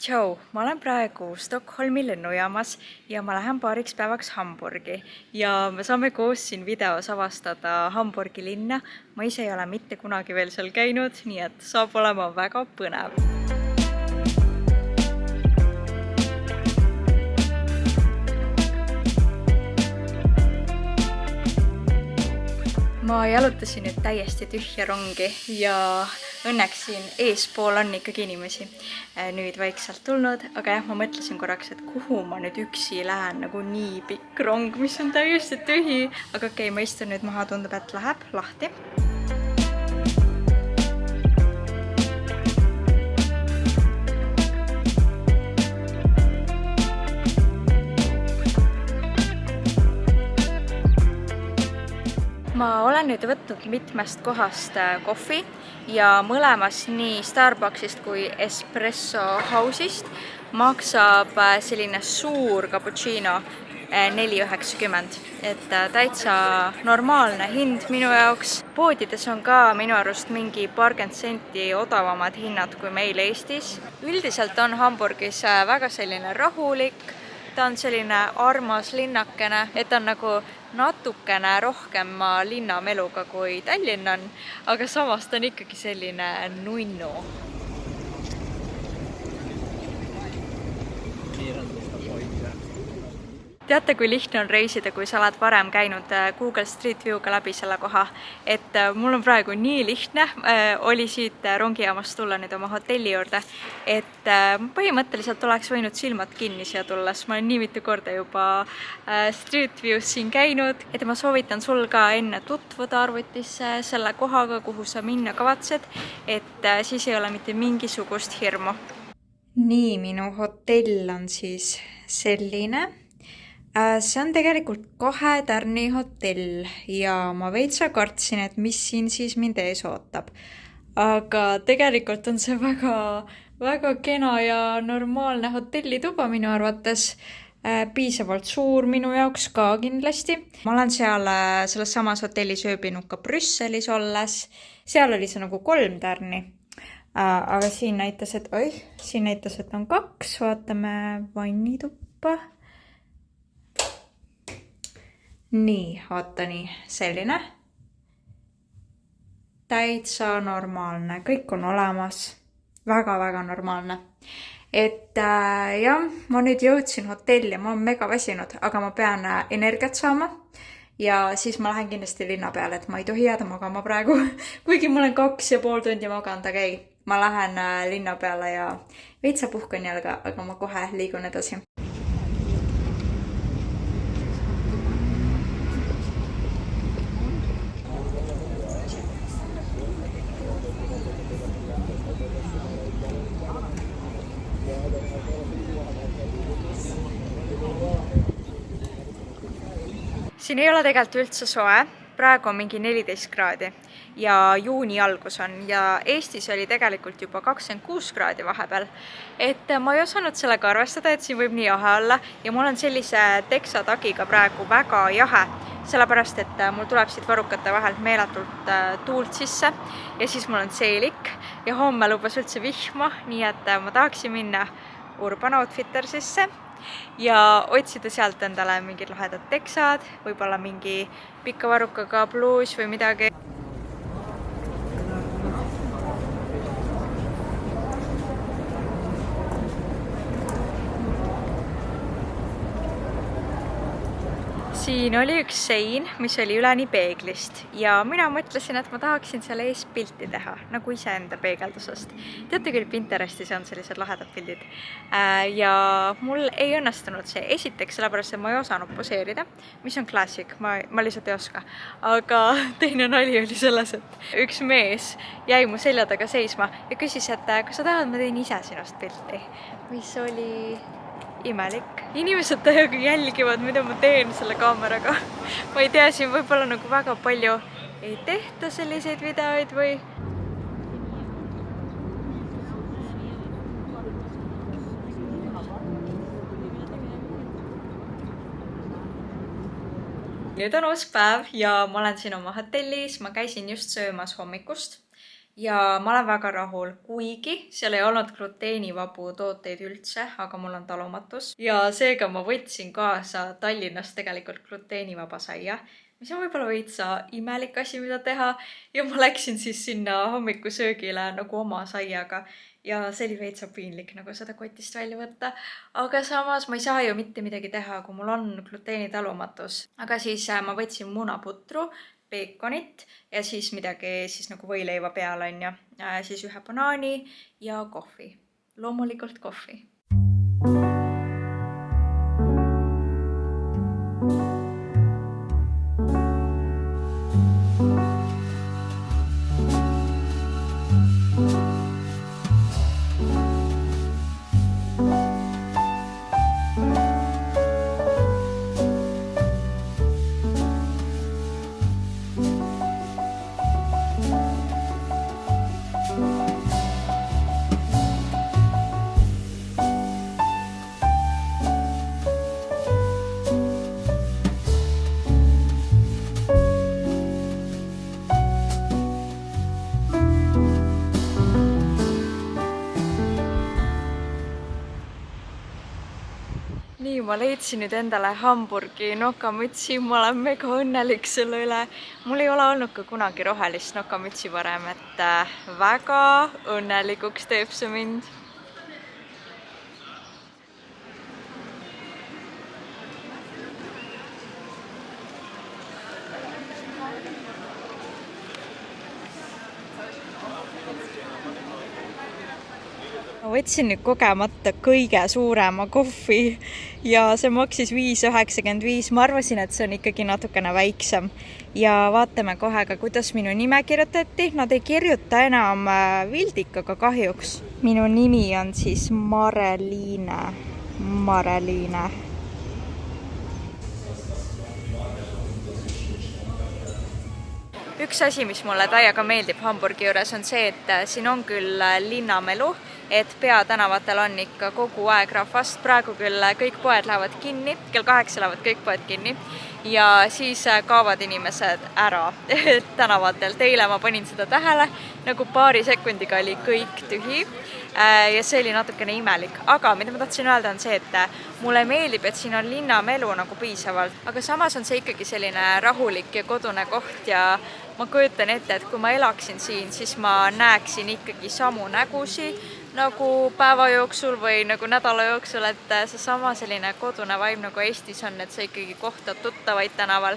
Tšau, ma olen praegu Stockholmi lennujaamas ja ma lähen paariks päevaks Hamburgi ja me saame koos siin videos avastada Hamburgi linna. Ma ise ei ole mitte kunagi veel seal käinud, nii et saab olema väga põnev. Ma jalutasin nüüd täiesti tühja rongi ja õnneks siin eespool on ikkagi inimesi nüüd vaikselt tulnud, aga jah, ma mõtlesin korraks, et kuhu ma nüüd üksi lähen, nagu nii pikk rong, mis on täiesti tühi. Aga okei, ma istun nüüd maha, tundub, et läheb lahti. Ma olen nüüd võtnud mitmest kohast kohvi ja mõlemas nii Starbucksist kui Espresso House'ist maksab selline suur cappuccino 4,90. Et täitsa normaalne hind minu jaoks. Poodides on ka minu arust mingi paarkümmend senti odavamad hinnad kui meil Eestis. Üldiselt on Hamburgis väga selline rahulik. Ta on selline armas linnakene, et on nagu natukene rohkem linnameluga kui Tallinn on, aga samas ta on ikkagi selline nunnu. Teate, kui lihtne on reisida, kui sa oled varem käinud Google Street View'ga läbi selle koha, et mul on praegu nii lihtne oli siit rongijaamast tulla nüüd oma hotelli juurde, et põhimõtteliselt oleks võinud silmad kinni siia tulles. Ma olen nii mitu korda juba Street View's siin käinud, et ma soovitan sul ka enne tutvuda arvutisse selle kohaga, kuhu sa minna kavatsed, et siis ei ole mitte mingisugust hirmu. Nii, minu hotell on siis selline. See on tegelikult 2 tärni hotell ja ma veitsa kartsin, et mis siin siis mind ees ootab. Aga tegelikult on see väga kena ja normaalne hotellituba minu arvates. Piisavalt suur minu jaoks ka kindlasti. Ma olen selles samas hotellis ööbinud ka Brüsselis olles. Seal oli see nagu 3 tärni. Aga siin näitas, et on 2. Vaatame vannituppa. Nii, vaata nii, selline. Täitsa normaalne, kõik on olemas. Väga normaalne. Et jah, ma nüüd jõudsin hotelli, ma olen mega väsinud, aga ma pean energiat saama. Ja siis ma lähen kindlasti linna peale, et ma ei tohi jääda magama praegu. Kuigi ma olen 2,5 tundi maganud, aga ei. Ma lähen linna peale ja veitsa puhkan jalga, aga ma kohe liigun edasi. Siin ei ole tegelikult üldse soe, praegu on mingi 14 kraadi ja juuni algus on ja Eestis oli tegelikult juba 26 kraadi vahepeal. Et ma ei osanud sellega arvestada, et siin võib nii jahe olla ja mul on sellise teksatagiga praegu väga jahe, sellepärast et mul tuleb siit varrukate vahelt meeletult tuult sisse ja siis mul on seelik ja homme lubas üldse vihma, nii et ma tahaksin minna Urban Outfittersisse ja otsida sealt endale mingid lahedad teksad, võib-olla mingi pika varrukaga bluus või midagi. Siin oli üks sein, mis oli üleni peeglist ja mina mõtlesin, et ma tahaksin selle ees pilti teha, nagu iseenda peegeldusest. Teate küll, Pinterestis on sellised lahedad pildid. Ja mul ei õnnestunud see esiteks, sellepärast et ma ei osanud poseerida, mis on klassik, ma lihtsalt ei oska. Aga teine nali oli selles, et üks mees jäi mu selja taga seisma ja küsis, et kas sa tahad, ma teen ise sinust pilti, mis oli imelik. Inimesed täiega jälgivad, mida ma teen selle kaameraga. Ma ei tea, siin võib-olla nagu väga palju ei tehta selliseid videoid või... Nüüd on uus päev ja ma olen siin oma hotellis. Ma käisin just söömas hommikust. ja ma olen väga rahul, kuigi seal ei olnud gluteenivabu tooteid üldse, aga mul on talumatus. Ja seega ma võtsin kaasa Tallinnast tegelikult gluteenivaba saia, mis on võib-olla veitsa imelik asi, mida teha. Ja ma läksin siis sinna hommikusöögile nagu oma saiaga. Ja see oli veitsa piinlik nagu seda kotist välja võtta. Aga samas ma ei saa ju mitte midagi teha, kui mul on gluteenitalumatus. Aga siis ma võtsin munaputru, peekonit ja siis midagi siis nagu võileiva peal on ja siis ühe banaani ja kohvi. Loomulikult kohvi. Nii, ma leidsin nüüd endale Hamburgi nokamütsi, ma olen mega õnnelik selle üle. Mul ei ole olnud ka kunagi rohelist nokamütsi varem, et väga õnnelikuks teeb see mind. Ma võtsin nüüd kogemata kõige suurema kohvi ja see maksis 5,95. Ma arvasin, et see on ikkagi natukene väiksem. Ja vaatame kohe ka, kuidas minu nime kirjutati. Nad ei kirjuta enam Vildikaga kahjuks. Minu nimi on siis Mareliine. Üks asi, mis mulle täiega meeldib Hamburgi juures on see, et siin on küll linnamelu, et peatänavatel on ikka kogu aeg rahvast. Praegu küll kõik poed lähevad kinni, kell 8 lähevad kõik poed kinni ja siis kaovad inimesed ära tänavatelt. Eile ma panin seda tähele, nagu paari sekundiga oli kõik tühi ja see oli natukene imelik. Aga mida ma tahtsin öelda on see, et mulle meeldib, et siin on linnamelu nagu piisavalt, aga samas on see ikkagi selline rahulik ja kodune koht ja ma kujutan ette, et kui ma elaksin siin, siis ma näeksin ikkagi samu nägusi nagu päeva jooksul või nagu nädala jooksul, et see sama selline kodune vaim nagu Eestis on, et sa ikkagi kohtad tuttavaid tänaval.